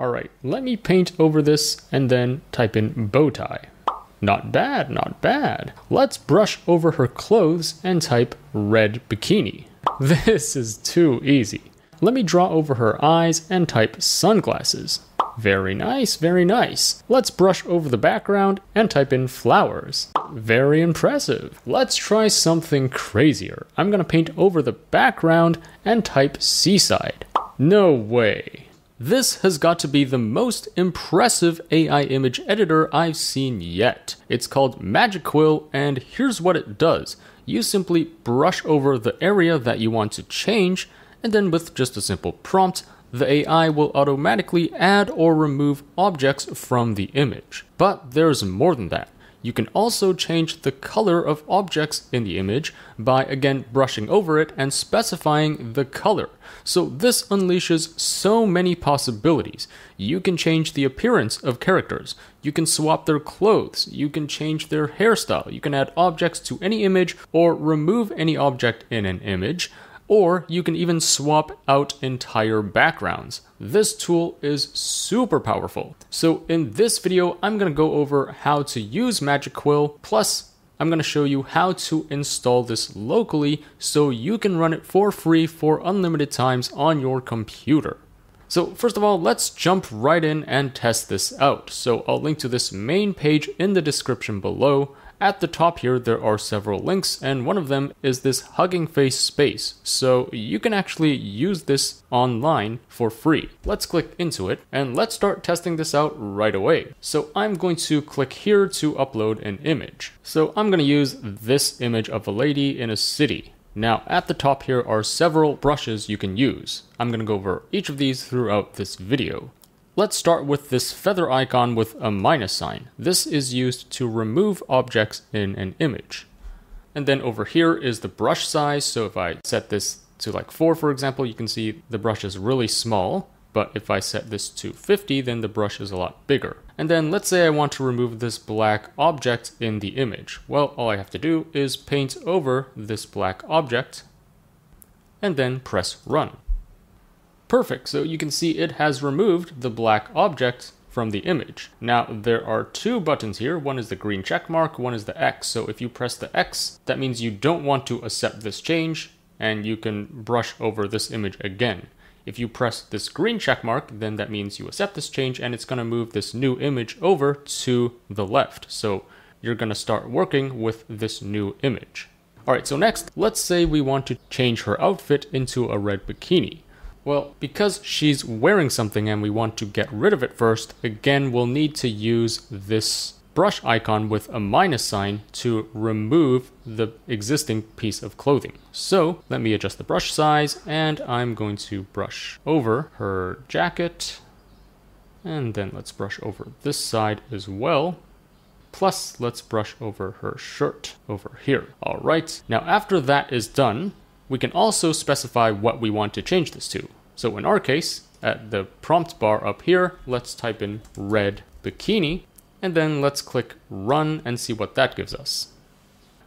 Alright, let me paint over this and then type in bow tie. Not bad, not bad. Let's brush over her clothes and type red bikini. This is too easy. Let me draw over her eyes and type sunglasses. Very nice, very nice. Let's brush over the background and type in flowers. Very impressive. Let's try something crazier. I'm gonna paint over the background and type seaside. No way. This has got to be the most impressive AI image editor I've seen yet. It's called Magic Quill, and here's what it does. You simply brush over the area that you want to change, and then with just a simple prompt, the AI will automatically add or remove objects from the image. But there's more than that. You can also change the color of objects in the image by, again, brushing over it and specifying the color. So this unleashes so many possibilities. You can change the appearance of characters. You can swap their clothes. You can change their hairstyle. You can add objects to any image or remove any object in an image. Or you can even swap out entire backgrounds. This tool is super powerful. So in this video, I'm going to go over how to use Magic Quill, plus I'm going to show you how to install this locally so you can run it for free for unlimited times on your computer. So first of all, let's jump right in and test this out. So I'll link to this main page in the description below. At the top here, there are several links, and one of them is this Hugging Face space. So you can actually use this online for free. Let's click into it, and let's start testing this out right away. So I'm going to click here to upload an image. So I'm going to use this image of a lady in a city. Now at the top here are several brushes you can use. I'm going to go over each of these throughout this video. Let's start with this feather icon with a minus sign. This is used to remove objects in an image. And then over here is the brush size. So if I set this to like 4, for example, you can see the brush is really small. But if I set this to 50, then the brush is a lot bigger. And then let's say I want to remove this black object in the image. Well, all I have to do is paint over this black object and then press run. Perfect, so you can see it has removed the black object from the image. Now there are two buttons here. One is the green check mark, one is the X. So if you press the X, that means you don't want to accept this change and you can brush over this image again. If you press this green check mark, then that means you accept this change and it's going to move this new image over to the left. So you're going to start working with this new image. Alright, so next, let's say we want to change her outfit into a red bikini. Well, because she's wearing something and we want to get rid of it first, again, we'll need to use this brush icon with a minus sign to remove the existing piece of clothing. So let me adjust the brush size and I'm going to brush over her jacket. And then let's brush over this side as well. Plus, let's brush over her shirt over here. All right, now after that is done, we can also specify what we want to change this to. So in our case, at the prompt bar up here, let's type in red bikini, and then let's click run and see what that gives us.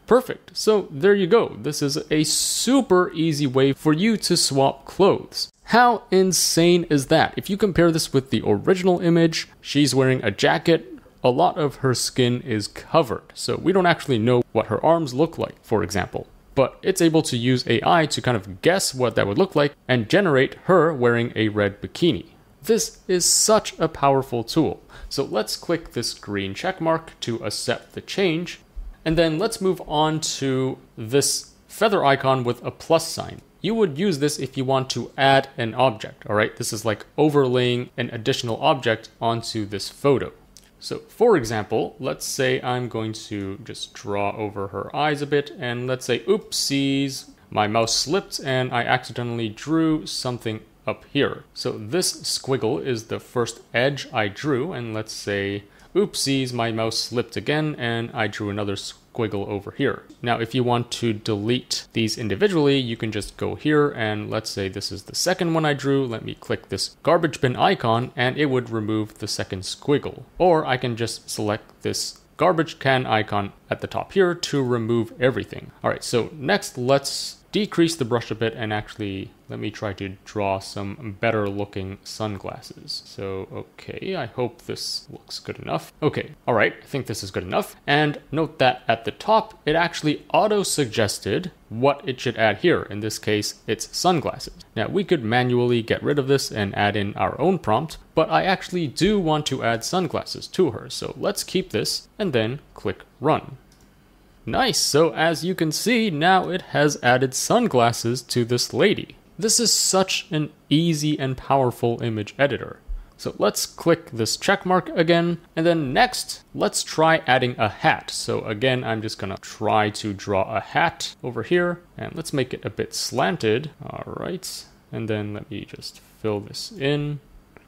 Perfect, so there you go. This is a super easy way for you to swap clothes. How insane is that? If you compare this with the original image, she's wearing a jacket. A lot of her skin is covered, so we don't actually know what her arms look like, for example. But it's able to use AI to kind of guess what that would look like and generate her wearing a red bikini. This is such a powerful tool. So let's click this green check mark to accept the change. And then let's move on to this feather icon with a plus sign. You would use this if you want to add an object, all right? This is like overlaying an additional object onto this photo. So for example, let's say I'm going to just draw over her eyes a bit and let's say, oopsies, my mouse slipped and I accidentally drew something up here. So this squiggle is the first edge I drew, and let's say, oopsies, my mouse slipped again and I drew another squiggle over here. Now if you want to delete these individually, you can just go here and let's say this is the second one I drew. Let me click this garbage bin icon and it would remove the second squiggle. Or I can just select this garbage can icon at the top here to remove everything. Alright, so next let's decrease the brush a bit and actually let me try to draw some better looking sunglasses. So, okay, I hope this looks good enough. Okay, all right, I think this is good enough. And note that at the top, it actually auto-suggested what it should add here. In this case, it's sunglasses. Now, we could manually get rid of this and add in our own prompt, but I actually do want to add sunglasses to her. So let's keep this and then click Run. Nice, so as you can see, now it has added sunglasses to this lady. This is such an easy and powerful image editor. So let's click this check mark again, and then next, let's try adding a hat. So again, I'm just gonna try to draw a hat over here, and let's make it a bit slanted. All right, and then let me just fill this in.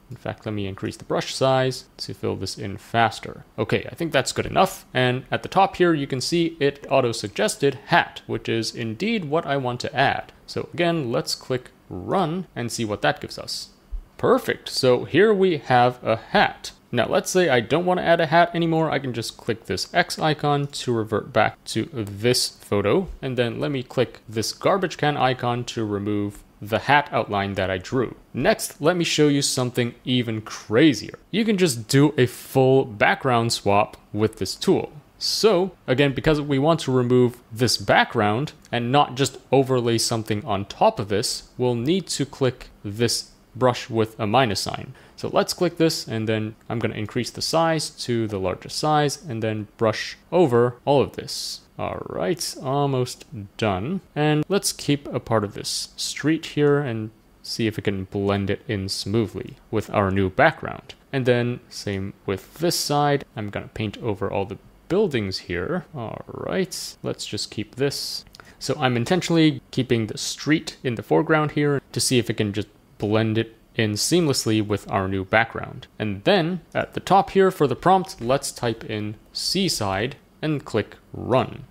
In fact, let me increase the brush size to fill this in faster. Okay, I think that's good enough. And at the top here, you can see it auto-suggested hat, which is indeed what I want to add. So again, let's click Run and see what that gives us. Perfect, so here we have a hat. Now let's say I don't want to add a hat anymore. I can just click this X icon to revert back to this photo. And then let me click this garbage can icon to remove the hat outline that I drew. Next, let me show you something even crazier. You can just do a full background swap with this tool. So again, because we want to remove this background and not just overlay something on top of this, we'll need to click this brush with a minus sign. So let's click this, and then I'm going to increase the size to the largest size and then brush over all of this. All right, almost done. And let's keep a part of this street here and see if we can blend it in smoothly with our new background. And then same with this side. I'm going to paint over all the buildings here. All right, let's just keep this. So I'm intentionally keeping the street in the foreground here to see if it can just blend it in seamlessly with our new background. And then at the top here for the prompt, let's type in seaside and click Run.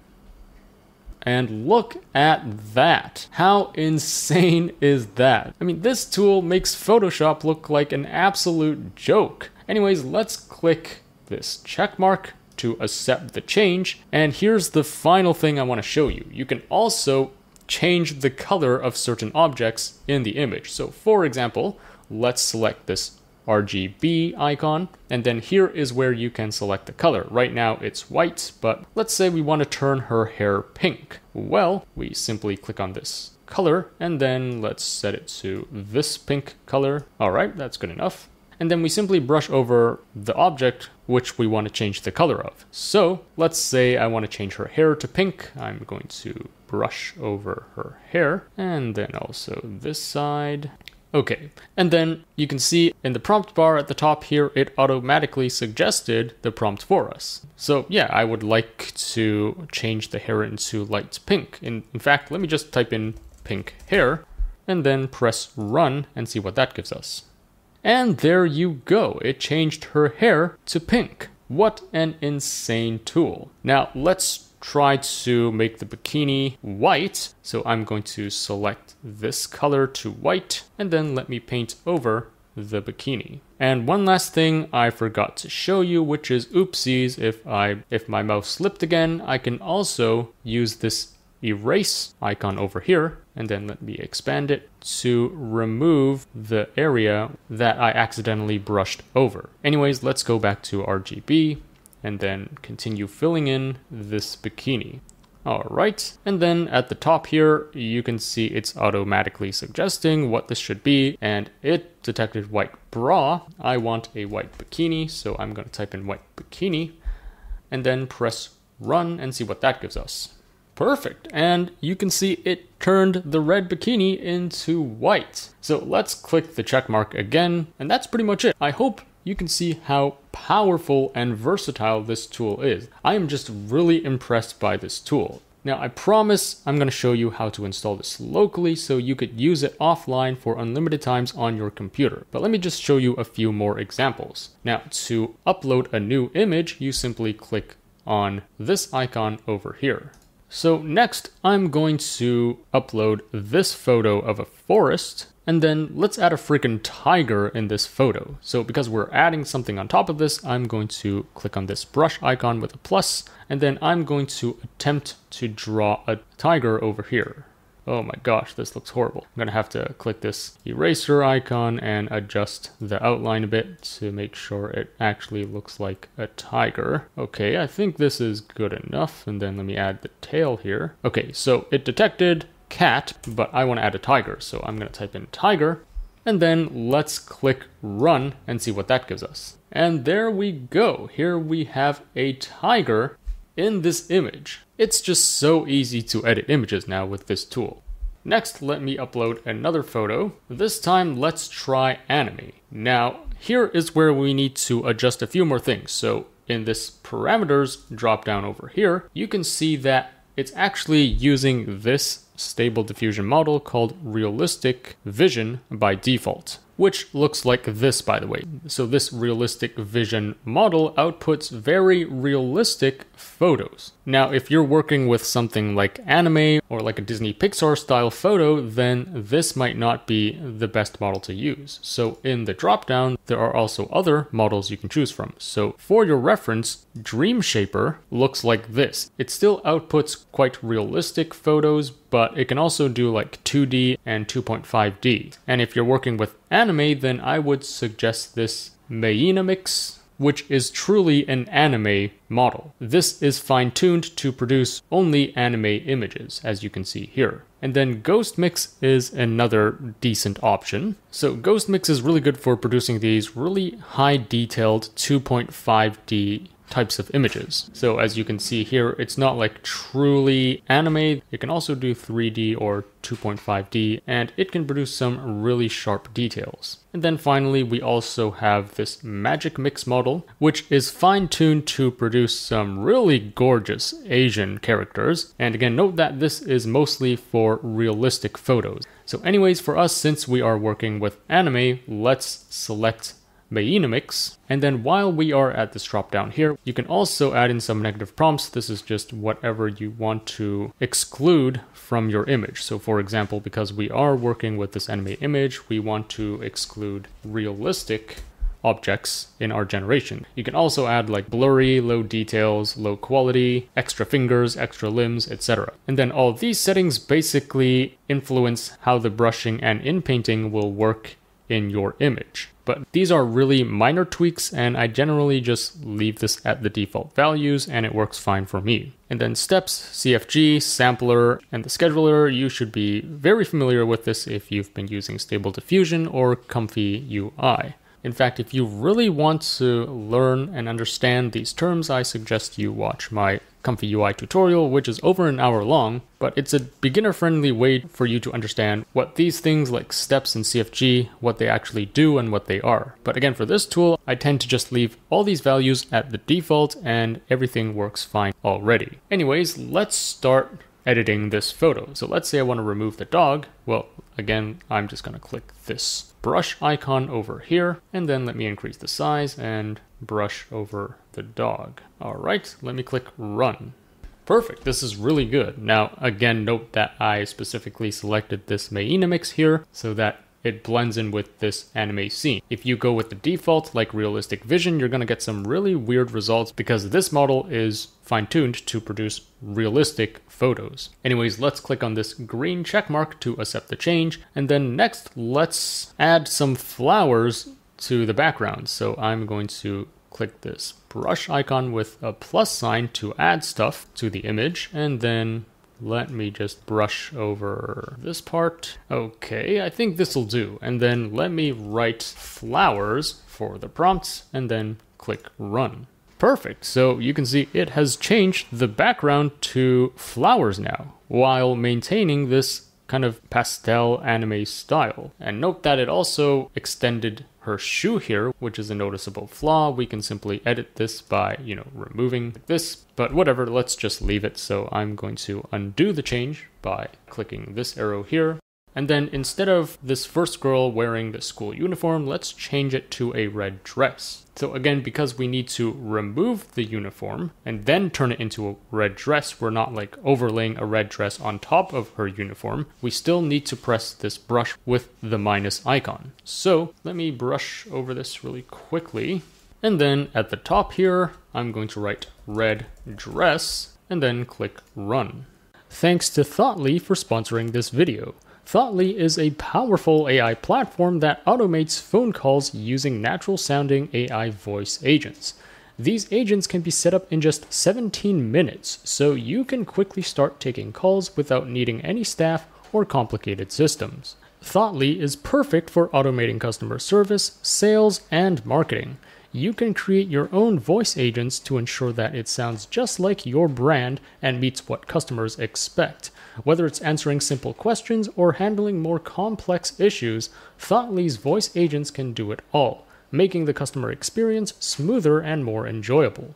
And look at that. How insane is that? I mean, this tool makes Photoshop look like an absolute joke. Anyways, let's click this check mark to accept the change. And here's the final thing I want to show you. You can also change the color of certain objects in the image. So for example, let's select this RGB icon, and then here is where you can select the color. Right now it's white, but let's say we want to turn her hair pink. Well, we simply click on this color, and then let's set it to this pink color. All right, that's good enough. And then we simply brush over the object which we want to change the color of. So let's say I want to change her hair to pink. I'm going to brush over her hair, and then also this side. Okay, and then you can see in the prompt bar at the top here, it automatically suggested the prompt for us. So yeah, I would like to change the hair into light pink. In fact, let me just type in pink hair and then press Run and see what that gives us. And there you go, it changed her hair to pink. What an insane tool. Now let's try to make the bikini white. So I'm going to select this color to white, and then let me paint over the bikini. And one last thing I forgot to show you, which is oopsies, if my mouse slipped again, I can also use this erase icon over here, and then let me expand it to remove the area that I accidentally brushed over. Anyways, let's go back to RGB and then continue filling in this bikini. All right, and then at the top here, you can see it's automatically suggesting what this should be, and it detected white bra. I want a white bikini, so I'm going to type in white bikini, and then press Run and see what that gives us. Perfect, and you can see it turned the red bikini into white. So let's click the check mark again, and that's pretty much it. I hope you can see how powerful and versatile this tool is. I am just really impressed by this tool. Now, I promise I'm going to show you how to install this locally so you could use it offline for unlimited times on your computer. But let me just show you a few more examples. Now, to upload a new image, you simply click on this icon over here. So next, I'm going to upload this photo of a forest, and then let's add a freaking tiger in this photo. So because we're adding something on top of this, I'm going to click on this brush icon with a plus, and then I'm going to attempt to draw a tiger over here. Oh my gosh, this looks horrible. I'm gonna have to click this eraser icon and adjust the outline a bit to make sure it actually looks like a tiger. Okay, I think this is good enough. And then let me add the tail here. Okay, so it detected cat, but I want to add a tiger. So I'm gonna type in tiger. And then let's click run and see what that gives us. And there we go. Here we have a tiger in this image. It's just so easy to edit images now with this tool. Next, let me upload another photo. This time, let's try anime. Now, here is where we need to adjust a few more things. So in this parameters drop down over here, you can see that it's actually using this stable diffusion model called realistic vision by default, which looks like this, by the way. So this realistic vision model outputs very realistic photos. Now, if you're working with something like anime or like a Disney Pixar style photo, then this might not be the best model to use. So in the dropdown, there are also other models you can choose from. So for your reference, Dreamshaper looks like this. It still outputs quite realistic photos, but it can also do like 2D and 2.5D. And if you're working with anime, then I would suggest this Meinamix, which is truly an anime model. This is fine-tuned to produce only anime images, as you can see here. And then GhostMix is another decent option. So GhostMix is really good for producing these really high-detailed 2.5D types of images. So as you can see here, it's not like truly anime. It can also do 3D or 2.5D, and it can produce some really sharp details. And then finally, we also have this Magic Mix model, which is fine-tuned to produce some really gorgeous Asian characters. And again, note that this is mostly for realistic photos. So anyways, for us, since we are working with anime, let's select Meinamix. And then while we are at this drop down here, you can also add in some negative prompts. This is just whatever you want to exclude from your image. So for example, because we are working with this anime image, we want to exclude realistic objects in our generation. You can also add like blurry, low details, low quality, extra fingers, extra limbs, etc. And then all these settings basically influence how the brushing and inpainting will work in your image. But these are really minor tweaks, and I generally just leave this at the default values and it works fine for me. And then steps, CFG, sampler, and the scheduler, you should be very familiar with this if you've been using Stable Diffusion or Comfy UI. In fact, if you really want to learn and understand these terms, I suggest you watch my Comfy UI tutorial, which is over an hour long, but it's a beginner-friendly way for you to understand what these things like steps and CFG, what they actually do and what they are. But again, for this tool, I tend to just leave all these values at the default and everything works fine already. Anyways, let's start editing this photo. So let's say I want to remove the dog. Well, again, I'm just going to click this brush icon over here, and then let me increase the size and brush over the dog. All right, let me click run. Perfect, this is really good. Now, again, note that I specifically selected this Meinamix here so that it blends in with this anime scene. If you go with the default, like realistic vision, you're gonna get some really weird results because this model is fine-tuned to produce realistic photos. Anyways, let's click on this green check mark to accept the change. And then next, let's add some flowers to the background. So I'm going to click this brush icon with a plus sign to add stuff to the image, and then let me just brush over this part. Okay, I think this will do. And then let me write flowers for the prompts and then click run. Perfect. So you can see it has changed the background to flowers now, while maintaining this kind of pastel anime style. And note that it also extended her shoe here, which is a noticeable flaw. We can simply edit this by, removing this, but whatever, let's just leave it. So I'm going to undo the change by clicking this arrow here. And then instead of this first girl wearing the school uniform, let's change it to a red dress. So again, because we need to remove the uniform and then turn it into a red dress, we're not like overlaying a red dress on top of her uniform. We still need to press this brush with the minus icon. So let me brush over this really quickly. And then at the top here, I'm going to write red dress and then click run. Thanks to Thoughtly for sponsoring this video. Thoughtly is a powerful AI platform that automates phone calls using natural-sounding AI voice agents. These agents can be set up in just 17 minutes, so you can quickly start taking calls without needing any staff or complicated systems. Thoughtly is perfect for automating customer service, sales, and marketing. You can create your own voice agents to ensure that it sounds just like your brand and meets what customers expect. Whether it's answering simple questions or handling more complex issues, Thoughtly's voice agents can do it all, making the customer experience smoother and more enjoyable.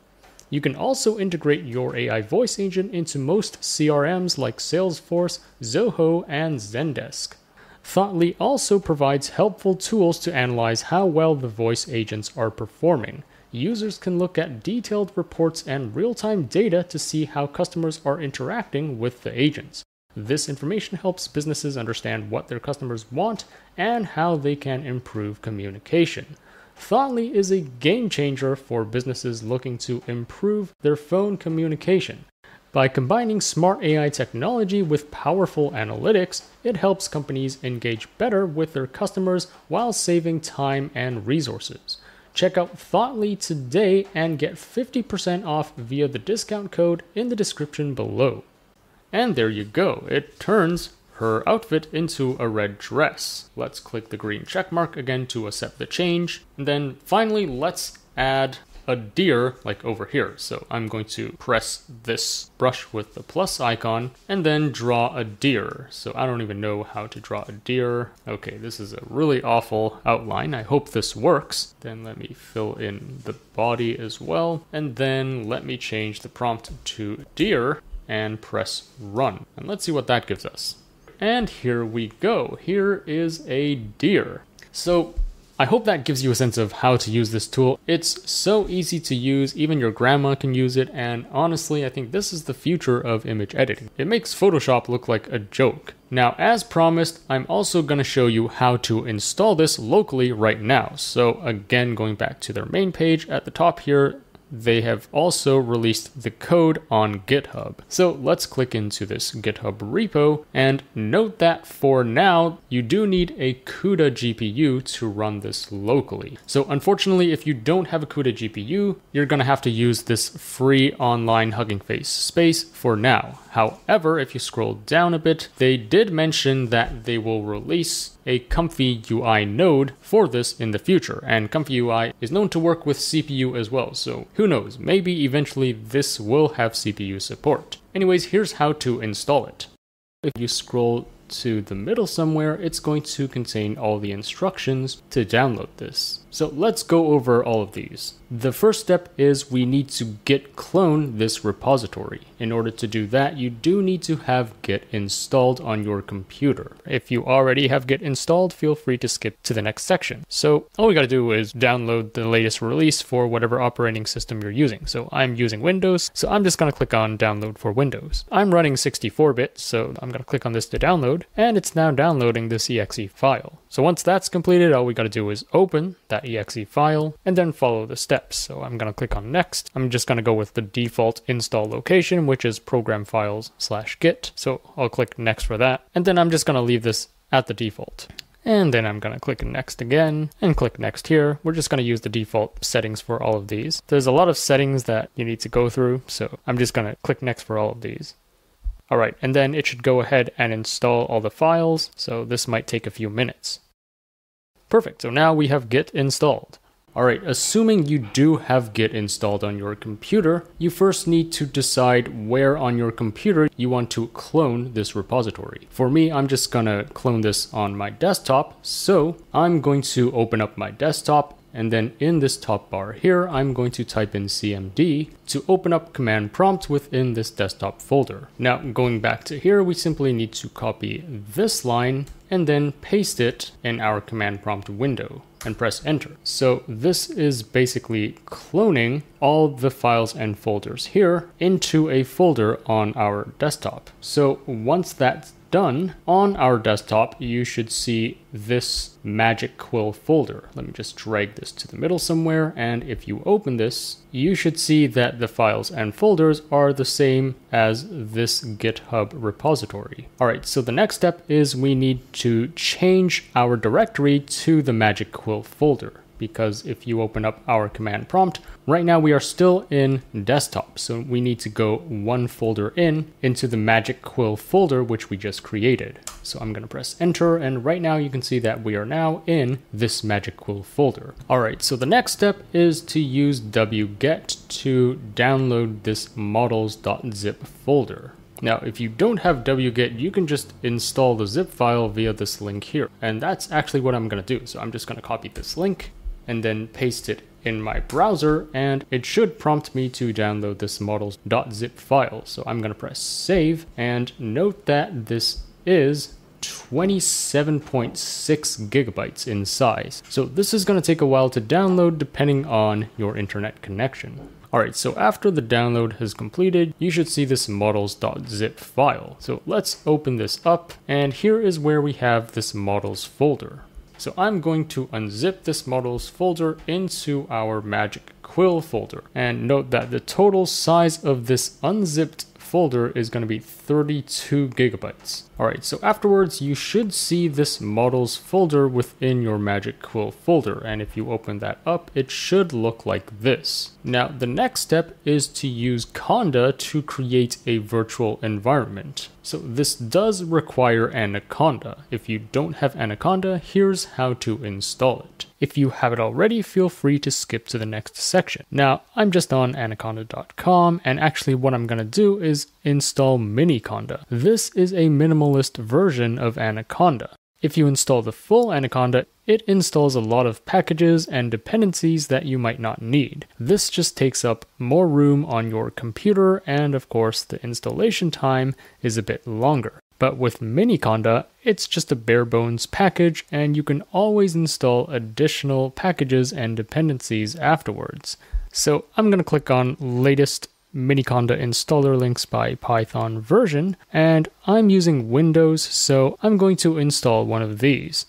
You can also integrate your AI voice agent into most CRMs like Salesforce, Zoho, and Zendesk. Thoughtly also provides helpful tools to analyze how well the voice agents are performing. Users can look at detailed reports and real-time data to see how customers are interacting with the agents. This information helps businesses understand what their customers want and how they can improve communication. Thoughtly is a game changer for businesses looking to improve their phone communication. By combining smart AI technology with powerful analytics, it helps companies engage better with their customers while saving time and resources. Check out Thoughtly today and get 50% off via the discount code in the description below. And there you go, it turns her outfit into a red dress. Let's click the green checkmark again to accept the change. And then finally, let's add a deer like over here. So I'm going to press this brush with the plus icon and then draw a deer. So I don't even know how to draw a deer. Okay, this is a really awful outline. I hope this works. Then let me fill in the body as well. And then let me change the prompt to deer and press run. And let's see what that gives us. And here we go. Here is a deer. So I hope that gives you a sense of how to use this tool. It's so easy to use, even your grandma can use it, and honestly, I think this is the future of image editing. It makes Photoshop look like a joke. Now, as promised, I'm also going to show you how to install this locally right now. So again, going back to their main page at the top here, they have also released the code on GitHub. So let's click into this GitHub repo and note that for now, you do need a CUDA GPU to run this locally. So unfortunately, if you don't have a CUDA GPU, you're gonna have to use this free online Hugging Face space for now. However, if you scroll down a bit, they did mention that they will release a Comfy UI node for this in the future, and Comfy UI is known to work with CPU as well, so who knows, maybe eventually this will have CPU support. Anyways, here's how to install it. If you scroll to the middle somewhere, it's going to contain all the instructions to download this. So let's go over all of these. The first step is we need to git clone this repository. In order to do that, you do need to have Git installed on your computer. If you already have Git installed, feel free to skip to the next section. So all we got to do is download the latest release for whatever operating system you're using. So I'm using Windows, so I'm just going to click on download for Windows. I'm running 64-bit, so I'm going to click on this to download, and it's now downloading this exe file. So once that's completed, all we got to do is open that exe file and then follow the steps. So I'm going to click on next. I'm just going to go with the default install location, which is program files/git. So I'll click next for that. And then I'm just going to leave this at the default. And then I'm going to click next again and click next here. We're just going to use the default settings for all of these. There's a lot of settings that you need to go through. So I'm just going to click next for all of these. All right, and then it should go ahead and install all the files, so this might take a few minutes. Perfect, so now we have Git installed. All right, assuming you do have Git installed on your computer, you first need to decide where on your computer you want to clone this repository. For me, I'm just gonna clone this on my desktop, so I'm going to open up my desktop, and then in this top bar here, I'm going to type in CMD to open up command prompt within this desktop folder. Now, going back to here, we simply need to copy this line and then paste it in our command prompt window and press enter. So this is basically cloning all the files and folders here into a folder on our desktop. So once that's done, on our desktop, you should see this Magic Quill folder. Let me just drag this to the middle somewhere, and if you open this, you should see that the files and folders are the same as this GitHub repository. All right, so the next step is we need to change our directory to the Magic Quill folder, because if you open up our command prompt, right now we are still in desktop. So we need to go one folder into the Magic Quill folder, which we just created. So I'm going to press enter, and right now you can see that we are now in this Magic Quill folder. All right, so the next step is to use wget to download this models.zip folder. Now, if you don't have wget, you can just install the zip file via this link here. And that's actually what I'm going to do. So I'm just going to copy this link and then paste it in my browser, and it should prompt me to download this models.zip file. So I'm going to press save, and note that this is 27.6 gigabytes in size. So this is going to take a while to download depending on your internet connection. Alright, so after the download has completed, you should see this models.zip file. So let's open this up, and here is where we have this models folder. So I'm going to unzip this models folder into our Magic Quill folder. And note that the total size of this unzipped folder is going to be 32 gigabytes. Alright, so afterwards you should see this models folder within your Magic Quill folder, and if you open that up, it should look like this. Now, the next step is to use Conda to create a virtual environment. So this does require Anaconda. If you don't have Anaconda, here's how to install it. If you have it already, feel free to skip to the next section. Now, I'm just on anaconda.com, and actually what I'm going to do is install Miniconda. This is a minimalist version of Anaconda. If you install the full Anaconda, it installs a lot of packages and dependencies that you might not need. This just takes up more room on your computer, and of course the installation time is a bit longer. But with Miniconda, it's just a bare bones package, and you can always install additional packages and dependencies afterwards. So I'm going to click on latest Miniconda installer links by Python version, and I'm using Windows, so I'm going to install one of these.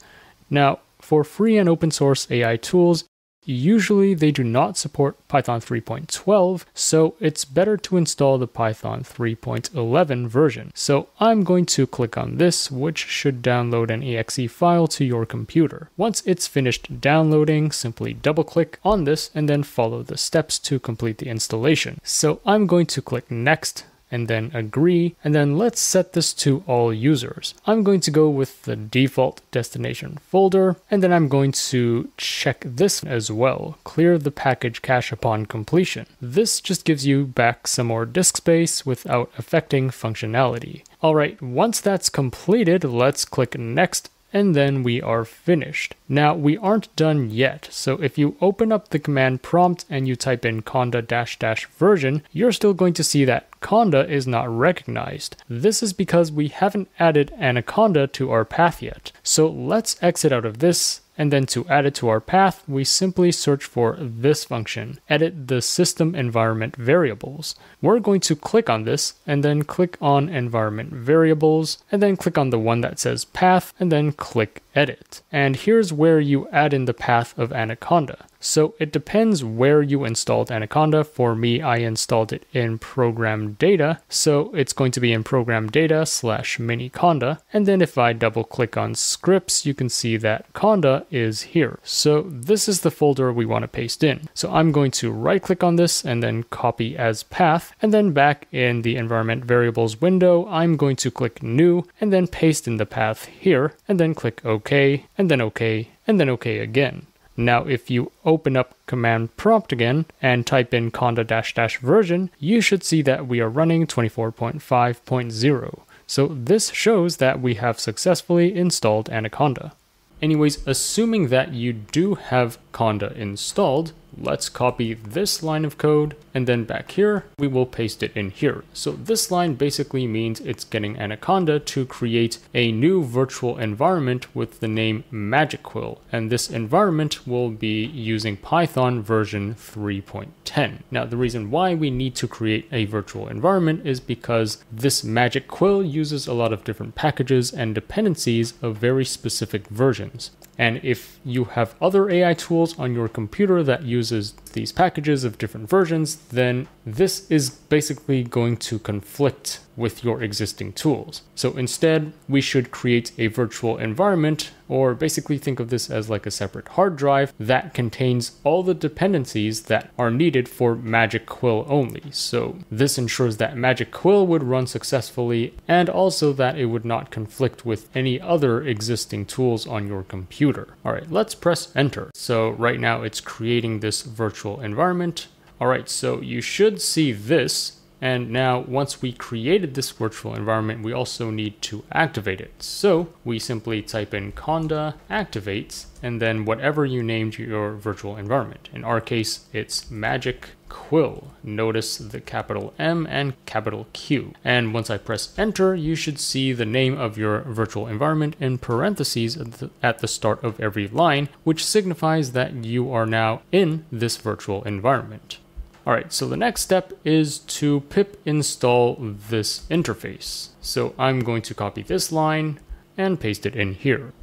Now, for free and open source AI tools, usually they do not support Python 3.12, so it's better to install the Python 3.11 version. So I'm going to click on this, which should download an exe file to your computer. Once it's finished downloading, simply double click on this and then follow the steps to complete the installation. So I'm going to click next, and then agree, and then let's set this to all users. I'm going to go with the default destination folder, and then I'm going to check this as well, clear the package cache upon completion. This just gives you back some more disk space without affecting functionality. Alright, once that's completed, let's click next, and then we are finished. Now, we aren't done yet, so if you open up the command prompt and you type in conda -- version, you're still going to see that Conda is not recognized. This is because we haven't added Anaconda to our path yet. So let's exit out of this, and then to add it to our path, we simply search for this function, edit the system environment variables. We're going to click on this, and then click on environment variables, and then click on the one that says path, and then click edit. And here's where you add in the path of Anaconda. So it depends where you installed Anaconda. For me, I installed it in program data, so it's going to be in program data / Miniconda. And then if I double click on scripts, you can see that Conda is here. So this is the folder we want to paste in. So I'm going to right click on this and then copy as path. And then back in the environment variables window, I'm going to click new and then paste in the path here, and then click OK, and then OK, and then OK again. Now, if you open up command prompt again and type in conda -- version, you should see that we are running 24.5.0. So this shows that we have successfully installed Anaconda. Anyways, assuming that you do have conda installed, let's copy this line of code, and then back here, we will paste it in here. So this line basically means it's getting Anaconda to create a new virtual environment with the name MagicQuill, and this environment will be using Python version 3.10. Now, the reason why we need to create a virtual environment is because this MagicQuill uses a lot of different packages and dependencies of very specific versions. And if you have other AI tools on your computer that uses these packages of different versions, then this is basically going to conflict with your existing tools. So instead, we should create a virtual environment, or basically think of this as like a separate hard drive that contains all the dependencies that are needed for MagicQuill only. So this ensures that MagicQuill would run successfully, and also that it would not conflict with any other existing tools on your computer. All right, let's press enter. So right now it's creating this virtual environment. All right, so you should see this. And now once we created this virtual environment, we also need to activate it. So we simply type in conda activates, and then whatever you named your virtual environment. In our case, it's MagicQuill. Notice the capital M and capital Q. And once I press enter, you should see the name of your virtual environment in parentheses at the start of every line, which signifies that you are now in this virtual environment. All right, so the next step is to pip install this interface. So I'm going to copy this line and paste it in here.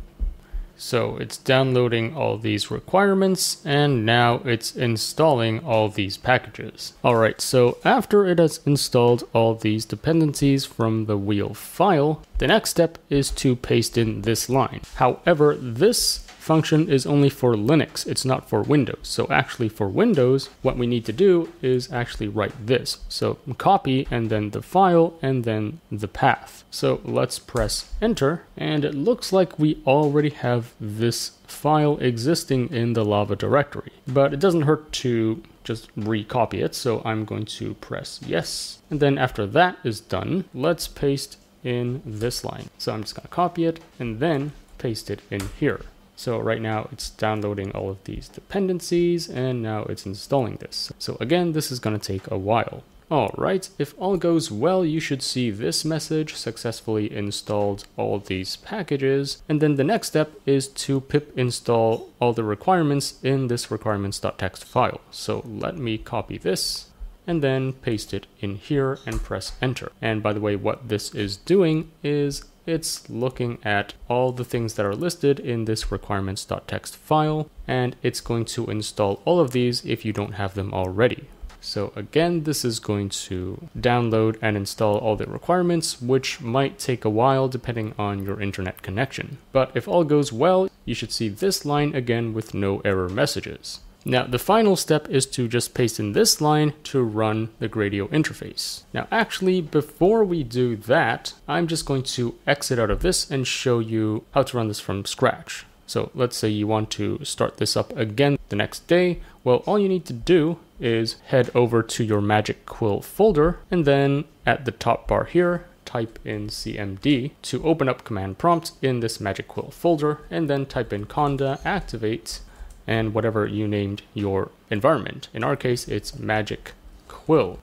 So it's downloading all these requirements, and now it's installing all these packages. All right, so after it has installed all these dependencies from the wheel file, the next step is to paste in this line. However, this function is only for Linux, it's not for Windows. So actually for Windows, what we need to do is actually write this. So copy and then the file and then the path. So let's press enter, and it looks like we already have this file existing in the Lava directory, but it doesn't hurt to just recopy it. So I'm going to press yes. And then after that is done, let's paste in this line. So I'm just gonna copy it and then paste it in here. So right now it's downloading all of these dependencies, and now it's installing this. So again, this is going to take a while. All right, if all goes well, you should see this message: successfully installed all these packages. And then the next step is to pip install all the requirements in this requirements.txt file. So let me copy this and then paste it in here and press enter. And by the way, what this is doing is it's looking at all the things that are listed in this requirements.txt file, and it's going to install all of these if you don't have them already. So again, this is going to download and install all the requirements, which might take a while depending on your internet connection. But if all goes well, you should see this line again with no error messages. Now, the final step is to just paste in this line to run the Gradio interface. Now, actually, before we do that, I'm just going to exit out of this and show you how to run this from scratch. So let's say you want to start this up again the next day. Well, all you need to do is head over to your MagicQuill folder, and then at the top bar here, type in cmd to open up command prompt in this MagicQuill folder, and then type in conda activate and whatever you named your environment. In our case, it's MagicQuill.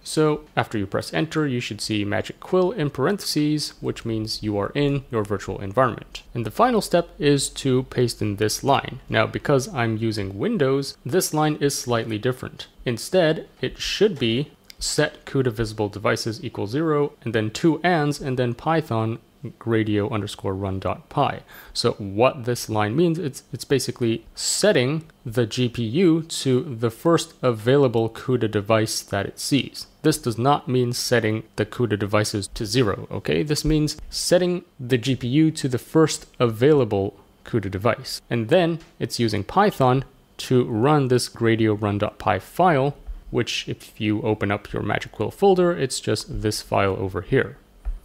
So after you press enter, you should see MagicQuill in parentheses, which means you are in your virtual environment. And the final step is to paste in this line. Now, because I'm using Windows, this line is slightly different. Instead, it should be set CUDA visible devices equals 0, and then two ands, and then Python gradio_run.py. So what this line means, it's basically setting the GPU to the first available CUDA device that it sees. This does not mean setting the CUDA devices to 0, okay? This means setting the GPU to the first available CUDA device. And then it's using Python to run this gradio_run.py file, which if you open up your MagicQuill folder, it's just this file over here.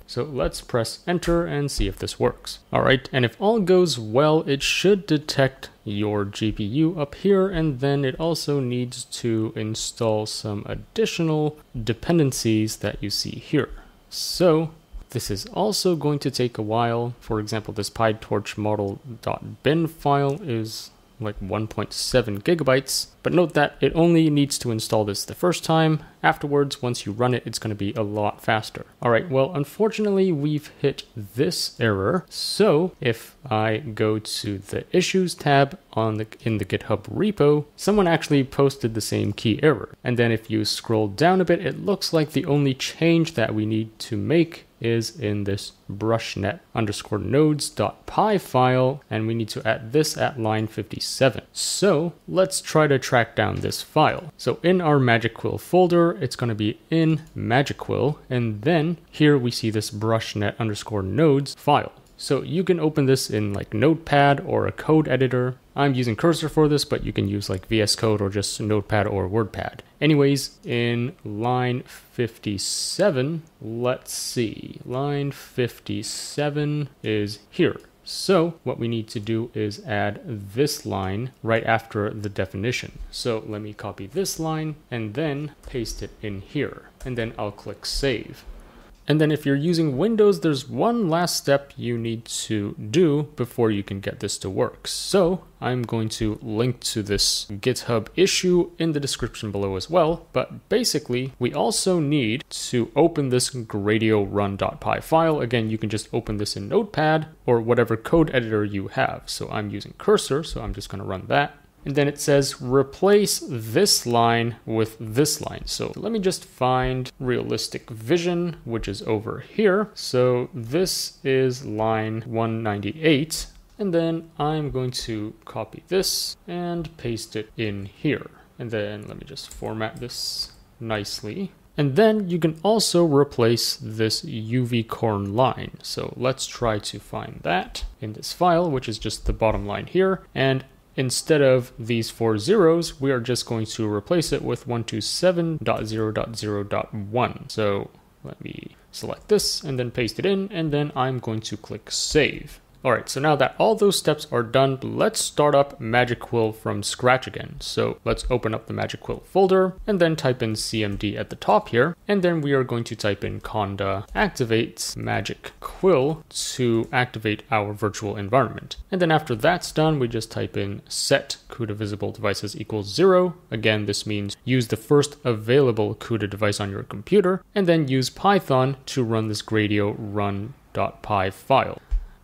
So let's press enter and see if this works. All right, and if all goes well, it should detect your GPU up here, and then it also needs to install some additional dependencies that you see here. So this is also going to take a while. For example, this PyTorch model.bin file is like 1.7 gigabytes. But note that it only needs to install this the first time. Afterwards, once you run it, it's going to be a lot faster. All right, well, unfortunately, we've hit this error. So if I go to the Issues tab in the GitHub repo, someone actually posted the same key error. And then if you scroll down a bit, it looks like the only change that we need to make is in this brushnet_nodes.py file, and we need to add this at line 57. So let's try to track down this file. So in our MagicQuill folder, it's going to be in MagicQuill, and then here we see this brushnet_nodes file. So you can open this in like Notepad or a code editor. I'm using Cursor for this, but you can use like VS Code or just Notepad or WordPad. Anyways, in line 57, let's see, line 57 is here. So what we need to do is add this line right after the definition. So let me copy this line and then paste it in here. And then I'll click Save. And then if you're using Windows, there's one last step you need to do before you can get this to work. So I'm going to link to this GitHub issue in the description below as well. But basically, we also need to open this Gradio run.py file. Again, you can just open this in Notepad or whatever code editor you have. So I'm using Cursor, so I'm just going to run that. And then it says replace this line with this line. So let me just find Realistic Vision, which is over here. So this is line 198. And then I'm going to copy this and paste it in here. And then let me just format this nicely. And then you can also replace this UV-corn line. So let's try to find that in this file, which is just the bottom line here. And instead of these 4 zeros, we are just going to replace it with 127.0.0.1. So let me select this and then paste it in, and then I'm going to click Save. All right, so now that all those steps are done, let's start up MagicQuill from scratch again. So let's open up the MagicQuill folder and then type in cmd at the top here. And then we are going to type in conda activate MagicQuill to activate our virtual environment. And then after that's done, we just type in set CUDA visible devices equals 0. Again, this means use the first available CUDA device on your computer, and then use Python to run this Gradio run.py file.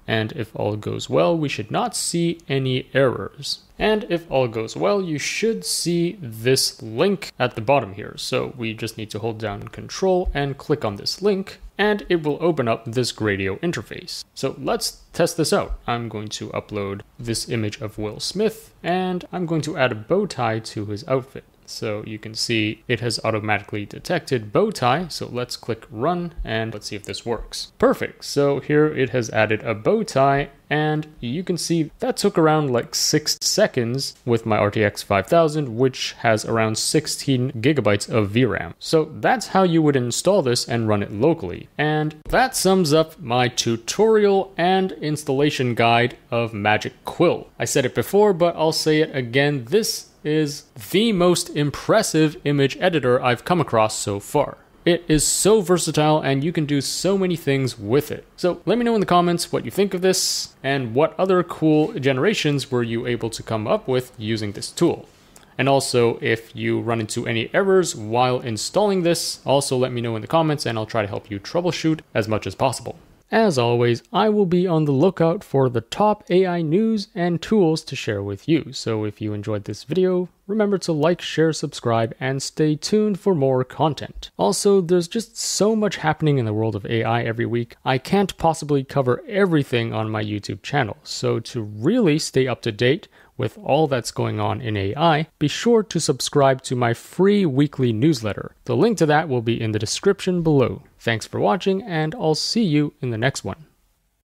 And if all goes well, we should not see any errors. And if all goes well, you should see this link at the bottom here. So we just need to hold down Control and click on this link, and it will open up this Gradio interface. So let's test this out. I'm going to upload this image of Will Smith, and I'm going to add a bow tie to his outfit. So you can see it has automatically detected bow tie. So let's click run and let's see if this works. Perfect. So here it has added a bow tie, and you can see that took around like 6 seconds with my RTX 5000, which has around 16 gigabytes of VRAM. So that's how you would install this and run it locally. And that sums up my tutorial and installation guide of MagicQuill. I said it before, but I'll say it again. This is the most impressive image editor I've come across so far. It is so versatile and you can do so many things with it. So let me know in the comments what you think of this and what other cool generations were you able to come up with using this tool. And also, if you run into any errors while installing this, also let me know in the comments and I'll try to help you troubleshoot as much as possible. As always, I will be on the lookout for the top AI news and tools to share with you. So if you enjoyed this video, remember to like, share, subscribe, and stay tuned for more content. Also, there's just so much happening in the world of AI every week. I can't possibly cover everything on my YouTube channel. So to really stay up to date with all that's going on in AI, be sure to subscribe to my free weekly newsletter. The link to that will be in the description below. Thanks for watching, and I'll see you in the next one.